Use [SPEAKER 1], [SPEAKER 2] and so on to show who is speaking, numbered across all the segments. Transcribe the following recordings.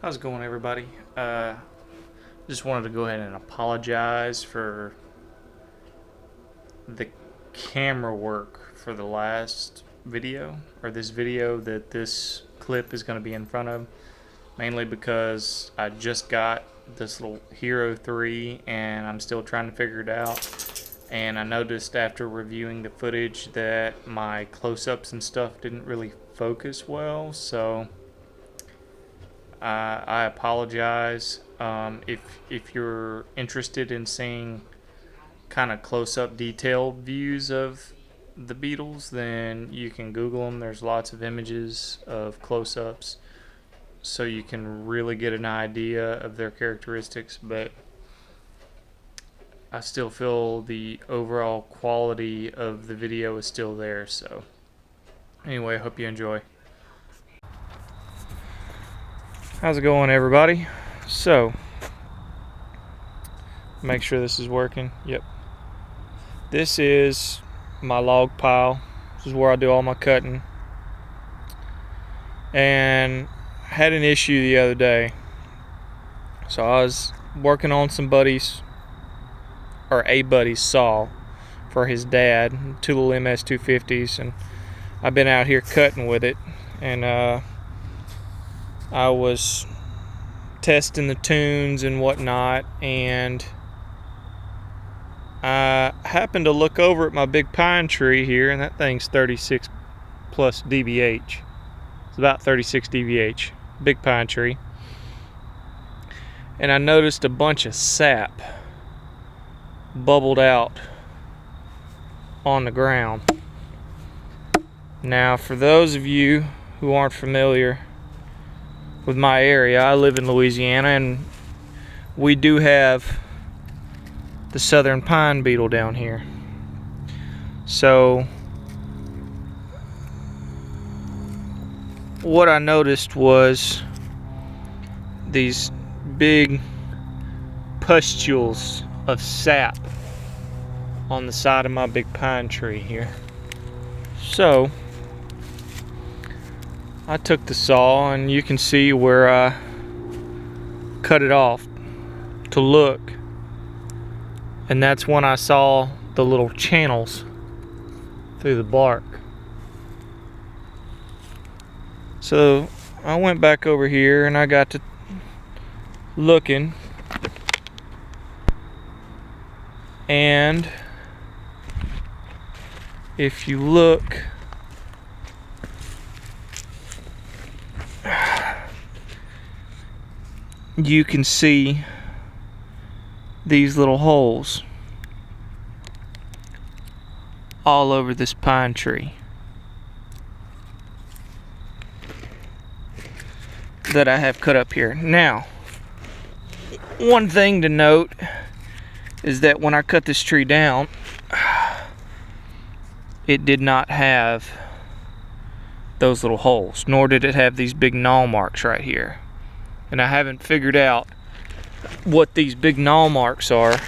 [SPEAKER 1] How's it going, everybody? Just wanted to go ahead and apologize for the camera work for the last video, or this video that this clip is going to be in front of, mainly because I just got this little Hero 3 and I'm still trying to figure it out. And I noticed after reviewing the footage that my close-ups and stuff didn't really focus well, so I apologize. If you're interested in seeing kind of close-up detailed views of the beetles, then you can Google them. There's lots of images of close-ups, so you can really get an idea of their characteristics. But I still feel the overall quality of the video is still there. So anyway, I hope you enjoy. How's it going, everybody? So, make sure this is working. Yep. This is my log pile. This is where I do all my cutting. And I had an issue the other day. So I was working on some buddies, or a buddy's saw for his dad, two little MS-250s, and I've been out here cutting with it, and I was testing the tunes and whatnot, and I happened to look over at my big pine tree here, and that thing's 36 plus dBH. It's about 36 dBH, big pine tree. And I noticed a bunch of sap bubbled out on the ground. Now, for those of you who aren't familiar with my area, I live in Louisiana, and we do have the southern pine beetle down here. So what I noticed was these big pustules of sap on the side of my big pine tree here. So I took the saw, and you can see where I cut it off to look, and that's when I saw the little channels through the bark. So I went back over here and I got to looking, and if you look, you can see these little holes all over this pine tree that I have cut up here. Now, one thing to note is that when I cut this tree down, it did not have those little holes, nor did it have these big gnaw marks right here. And I haven't figured out what these big gnaw marks are,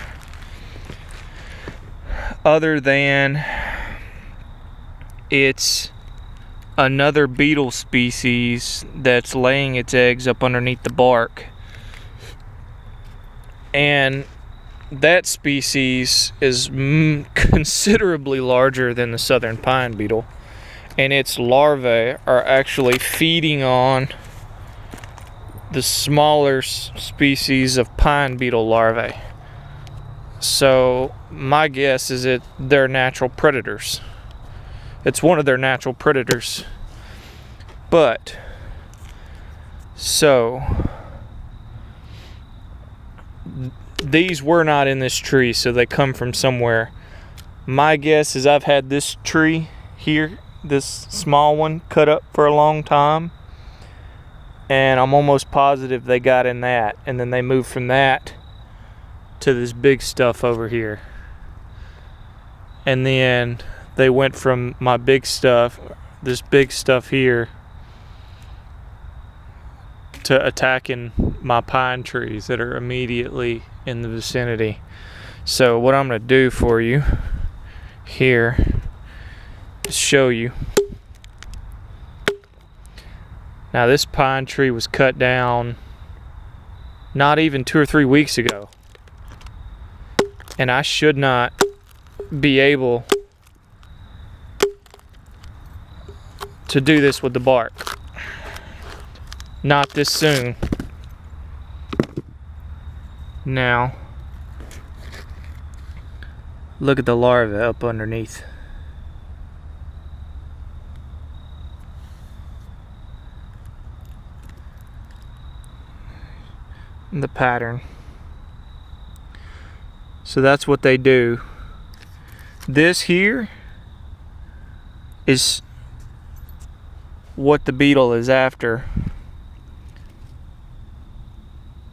[SPEAKER 1] other than it's another beetle species that's laying its eggs up underneath the bark. And that species is considerably larger than the southern pine beetle, and its larvae are actually feeding on the smaller species of pine beetle larvae. So my guess is that they're natural predators. It's one of their natural predators. But so these were not in this tree, so they come from somewhere. My guess is I've had this tree here, this small one, cut up for a long time, and I'm almost positive they got in that, and then they moved from that to this big stuff over here, and then they went from my big stuff, this big stuff here, to attacking my pine trees that are immediately in the vicinity. So what I'm going to do for you here is show you. Now this pine tree was cut down not even 2 or 3 weeks ago. And I should not be able to do this with the bark. Not this soon. Now, look at the larvae up underneath. The pattern. So that's what they do. This here is what the beetle is after.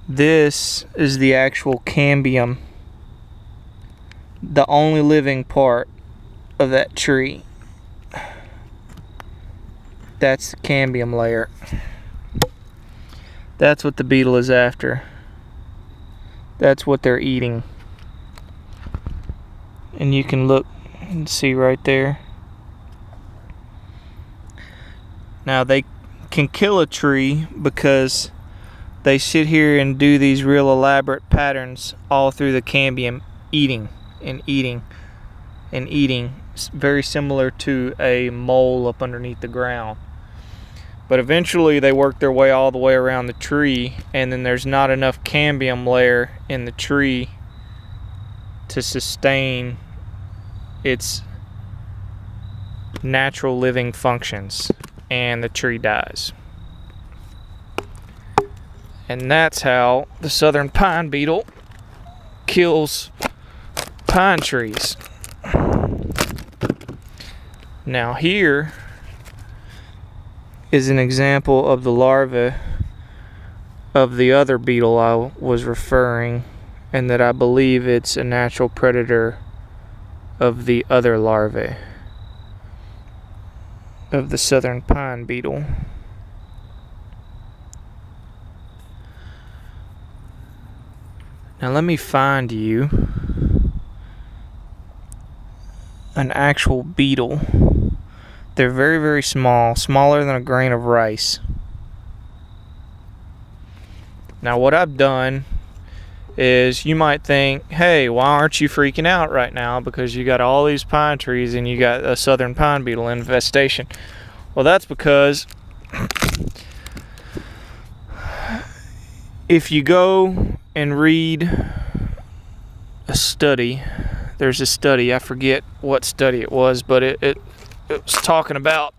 [SPEAKER 1] This is the actual cambium, the only living part of that tree. That's the cambium layer. That's what the beetle is after. That's what they're eating. And you can look and see right there. Now they can kill a tree because they sit here and do these real elaborate patterns all through the cambium, eating and eating and eating. It's very similar to a mole up underneath the ground. But eventually they work their way all the way around the tree, and then there's not enough cambium layer in the tree to sustain its natural living functions, and the tree dies. And that's how the southern pine beetle kills pine trees. Now here is an example of the larvae of the other beetle I was referring, and that I believe it's a natural predator of the other larvae of the southern pine beetle. Now let me find you an actual beetle. They're very, very small, smaller than a grain of rice. Now what I've done is, you might think, hey, why aren't you freaking out right now because you got all these pine trees and you got a southern pine beetle infestation. Well, that's because if you go and read a study, there's a study, I forget what study it was, but it was talking about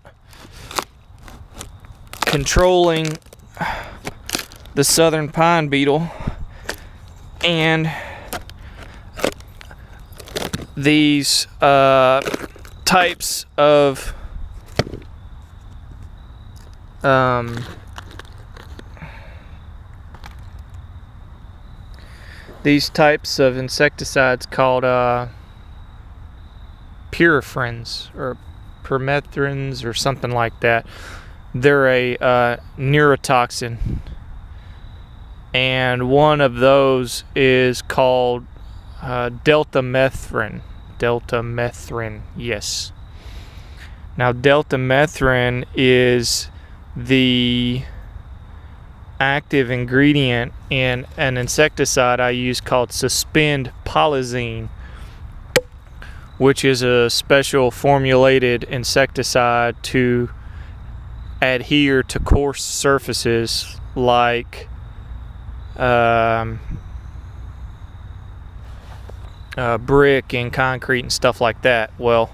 [SPEAKER 1] controlling the southern pine beetle and these types of insecticides called Pyrethroids or Pyrethroids or something like that. They're a neurotoxin, and one of those is called deltamethrin. Deltamethrin, yes. Now deltamethrin is the active ingredient in an insecticide I use called suspend polysine, which is a special formulated insecticide to adhere to coarse surfaces like brick and concrete and stuff like that. Well,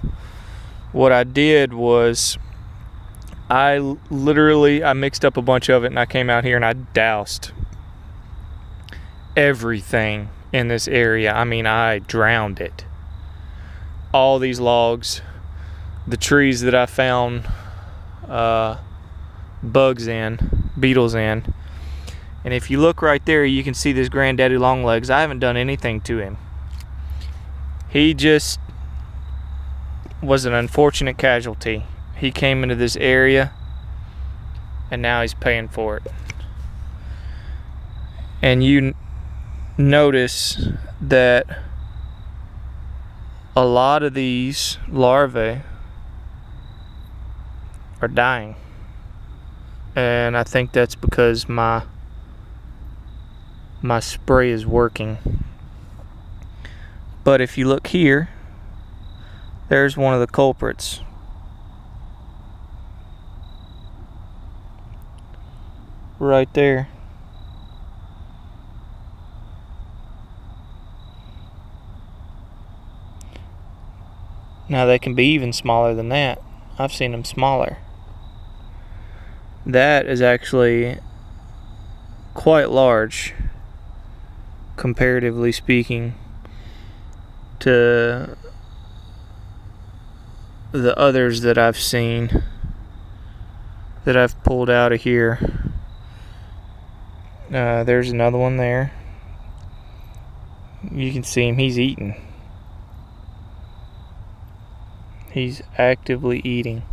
[SPEAKER 1] what I did was I mixed up a bunch of it, and I came out here and I doused everything in this area. I mean, I drowned it. All these logs, the trees that I found bugs in, beetles in. And if you look right there, you can see this granddaddy longlegs. I haven't done anything to him. He just was an unfortunate casualty. He came into this area and now he's paying for it. And you notice that a lot of these larvae are dying. And I think that's because my my spray is working. But if you look here, there's one of the culprits. Right there. Now they can be even smaller than that. I've seen them smaller. That is actually quite large, comparatively speaking, to the others that I've seen, that I've pulled out of here. There's another one there. You can see him, he's eating. He's actively eating.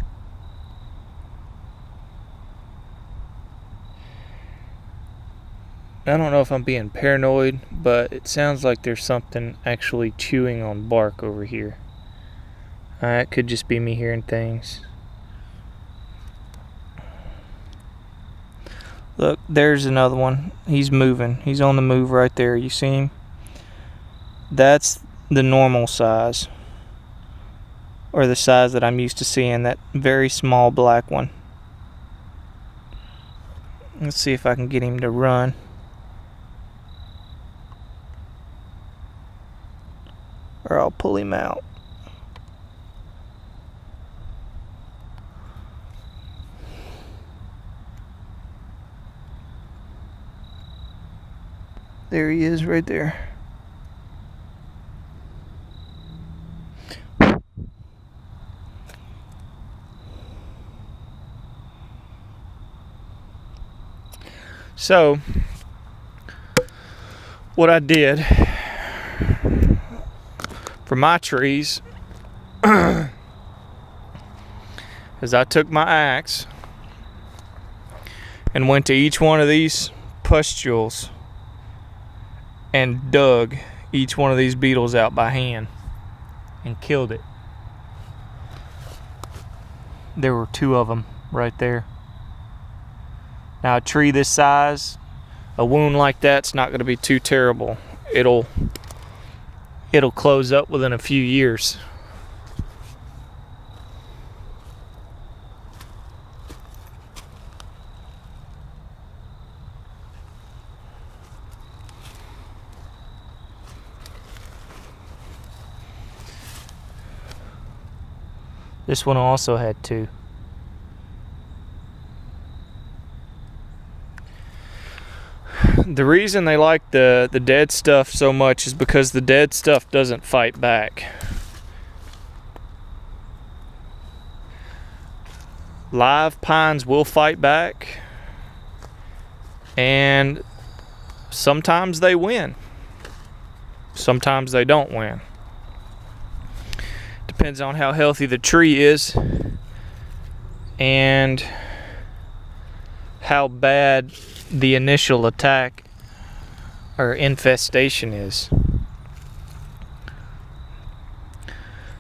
[SPEAKER 1] I don't know if I'm being paranoid, but it sounds like there's something actually chewing on bark over here. It could just be me hearing things. Look, there's another one. He's moving. He's on the move right there. You see him? That's the normal size, or the size that I'm used to seeing, that very small black one. Let's see if I can get him to run. Or I'll pull him out. There he is right there. So, what I did for my trees is I took my axe and went to each one of these pustules and dug each one of these beetles out by hand and killed it. There were 2 of them right there. Now, a tree this size, a wound like that's not going to be too terrible. It'll close up within a few years. This one also had 2. The reason they like the dead stuff so much is because the dead stuff doesn't fight back. Live pines will fight back, and sometimes they win. Sometimes they don't win. Depends on how healthy the tree is and how bad the initial attack or infestation is.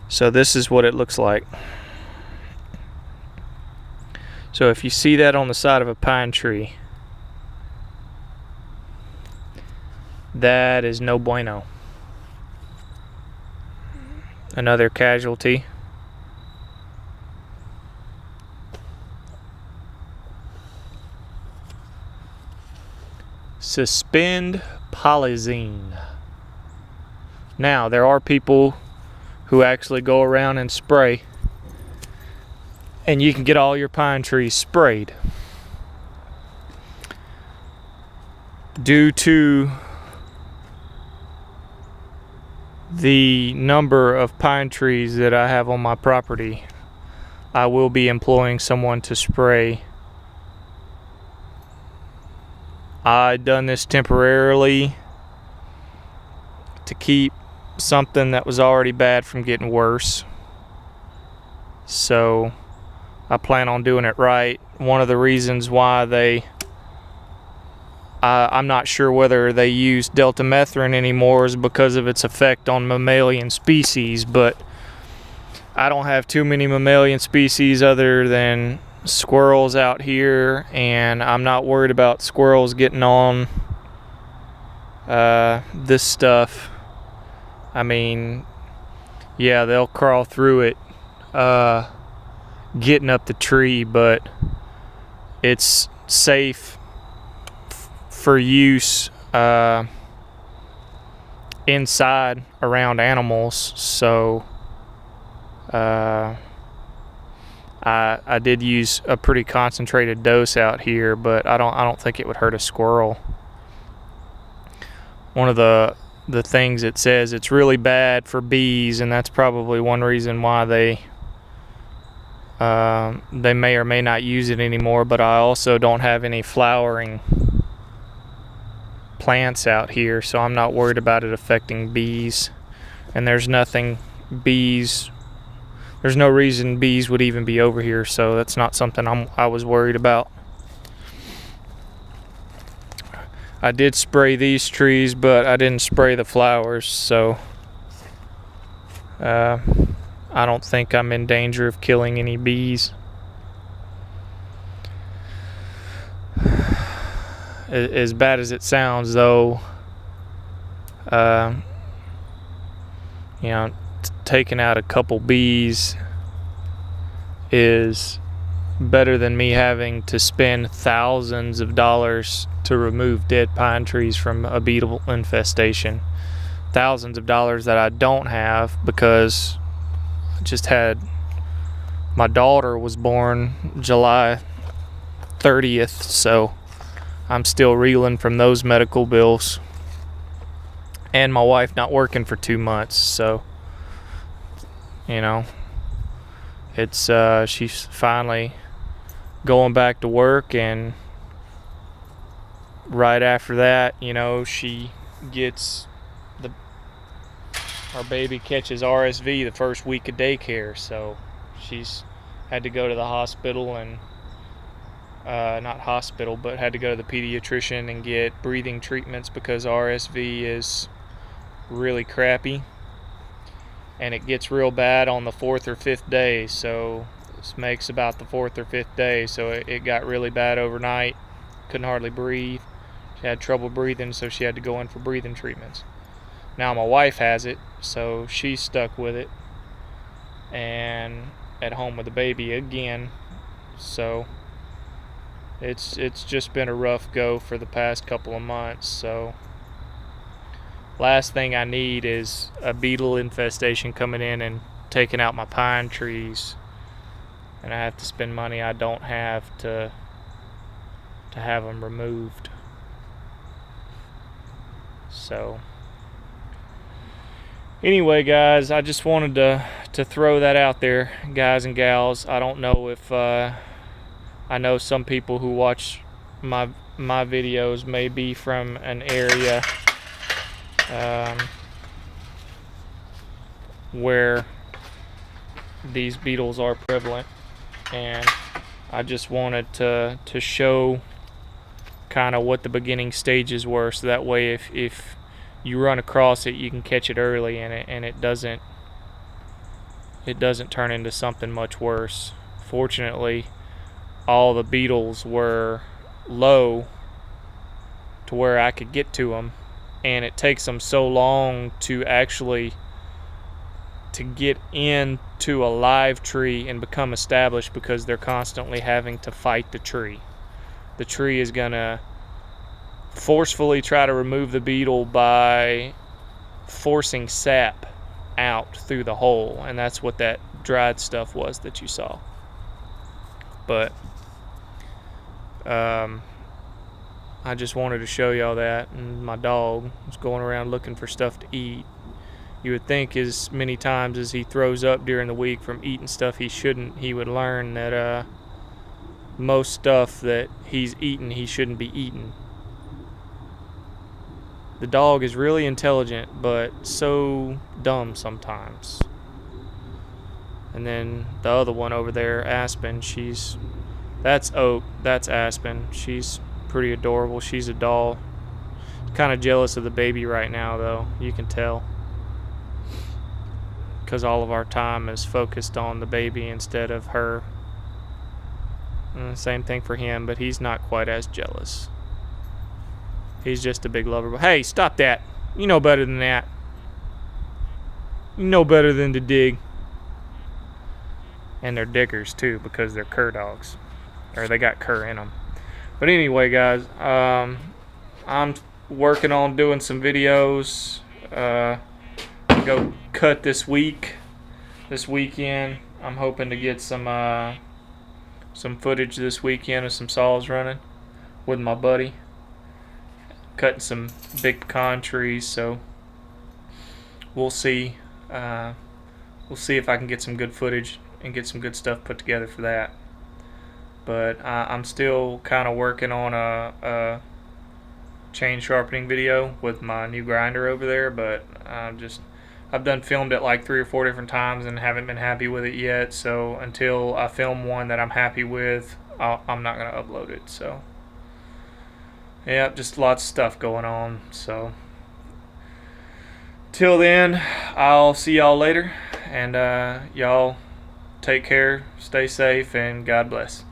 [SPEAKER 1] So this is what it looks like. So if you see that on the side of a pine tree, that is no bueno. Another casualty. Suspend polysine. Now, there are people who actually go around and spray, and you can get all your pine trees sprayed. Due to the number of pine trees that I have on my property, I will be employing someone to spray. I done this temporarily to keep something that was already bad from getting worse. So I plan on doing it right. One of the reasons why I'm not sure whether they use deltamethrin anymore is because of its effect on mammalian species, but I don't have too many mammalian species other than squirrels out here, and I'm not worried about squirrels getting on This stuff, I mean, yeah, they'll crawl through it getting up the tree, but it's safe for use inside around animals. So I did use a pretty concentrated dose out here, but I don't think it would hurt a squirrel. One of the things it says, it's really bad for bees, and that's probably one reason why they may or may not use it anymore. But I also don't have any flowering plants out here, so I'm not worried about it affecting bees. And there's no reason bees would even be over here, so that's not something I was worried about. I did spray these trees, but I didn't spray the flowers, so I don't think I'm in danger of killing any bees. As bad as it sounds, though, you know, taking out a couple bees is better than me having to spend thousands of dollars to remove dead pine trees from a beetle infestation. Thousands of dollars that I don't have, because I just had, my daughter was born July 30th, so I'm still reeling from those medical bills, and my wife not working for 2 months, so you know, it's she's finally going back to work, and right after that, you know, she gets our baby catches RSV the first week of daycare, so she's had to go to the hospital, and not hospital, but had to go to the pediatrician and get breathing treatments, because RSV is really crappy, and it gets real bad on the 4th or 5th day. So this makes about the 4th or 5th day, so it got really bad overnight. Couldn't hardly breathe. She had trouble breathing, so she had to go in for breathing treatments. Now my wife has it, so she's stuck with it and at home with the baby again. So it's just been a rough go for the past couple of months. So last thing I need is a beetle infestation coming in and taking out my pine trees, and I have to spend money I don't have to have them removed. So anyway, guys, I just wanted to throw that out there, guys and gals. I don't know if I know some people who watch my videos may be from an area where these beetles are prevalent, and I just wanted to show kind of what the beginning stages were, so that way if you run across it, you can catch it early, and it doesn't turn into something much worse. Fortunately, all the beetles were low to where I could get to them, and it takes them so long to actually to get into a live tree and become established, because they're constantly having to fight the tree. The tree is gonna forcefully try to remove the beetle by forcing sap out through the hole, and that's what that dried stuff was that you saw. But I just wanted to show y'all that, and my dog was going around looking for stuff to eat. You would think as many times as he throws up during the week from eating stuff he shouldn't, he would learn that most stuff that he's eating he shouldn't be eating. The dog is really intelligent, but so dumb sometimes. And then the other one over there, Aspen, that's Oak, that's Aspen. She's pretty adorable. She's a doll. Kind of jealous of the baby right now, though. You can tell, because all of our time is focused on the baby instead of her. And same thing for him, but he's not quite as jealous. He's just a big lover. But hey, stop that. You know better than that. You know better than to dig. And they're diggers too, because they're cur dogs, or they got cur in them. But anyway, guys, I'm working on doing some videos. Go cut this weekend. I'm hoping to get some footage this weekend of some saws running with my buddy, cutting some big pecan trees. So we'll see. We'll see if I can get some good footage and get some good stuff put together for that. But I'm still kind of working on a chain sharpening video with my new grinder over there, but I've done filmed it like 3 or 4 different times and haven't been happy with it yet. So until I film one that I'm happy with, I'm not gonna upload it. So yeah, just lots of stuff going on. So till then, I'll see y'all later, and y'all take care, stay safe, and God bless.